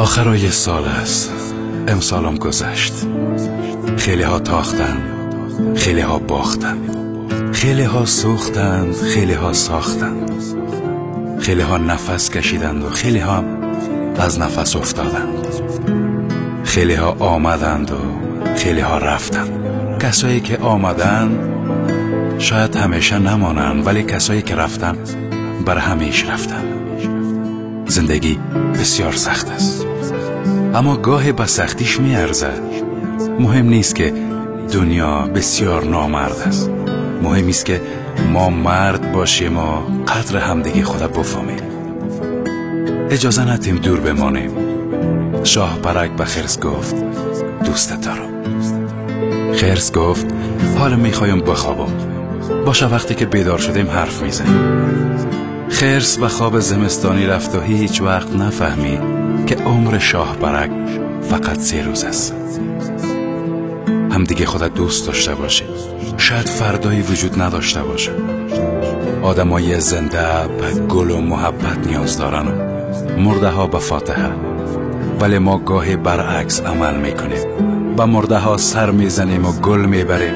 آخرای سال است، امسالم گذشت. خیلی ها تاختن، خیلی ها باختن، خیلی ها سوختند، خیلی ها ساختند، خیلی ها نفس کشیدند و خیلی ها از نفس افتادند. خیلی ها آمدند و خیلی ها رفتند. کسایی که آمدند شاید همیشه نمانند، ولی کسایی که رفتن بر همیشه رفتن. زندگی بسیار سخت است، اما گاهی به سختیش میارزد. مهم نیست که دنیا بسیار نامرد است، مهم است که ما مرد باشیم و قدر همدیگه خدا بفهمیم. اجازه ندیم دور بمانیم. شاه پرک به خرس گفت دوست دارم. خرس گفت حالا میخوایم بخوابم، باشه وقتی که بیدار شدیم حرف میزنیم. خرس به خواب زمستانی رفت و هیچ وقت نفهمید که عمر شاه پرک فقط 3 روز است. همدیگه خدا دوست داشته باشه، شاید فردایی وجود نداشته باشه. آدمای زنده به گل و محبت نیاز دارن و مرده ها به فاتحه، ولی ما گاهی برعکس عمل میکنیم. به مرده ها سر میزنیم و گل میبریم،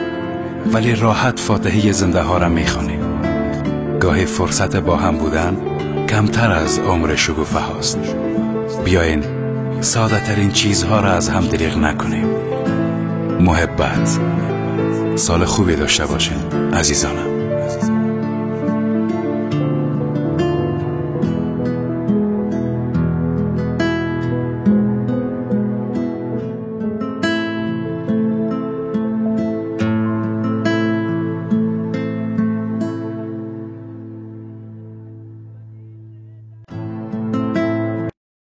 ولی راحت فاتحه زنده ها را میخونیم. گاهی فرصت با هم بودن کمتر از عمر شکوفه هاست. بیاین ساده ترین چیزها را از هم دریغ نکنیم. محبت. سال خوبی داشته باشین عزیزانم.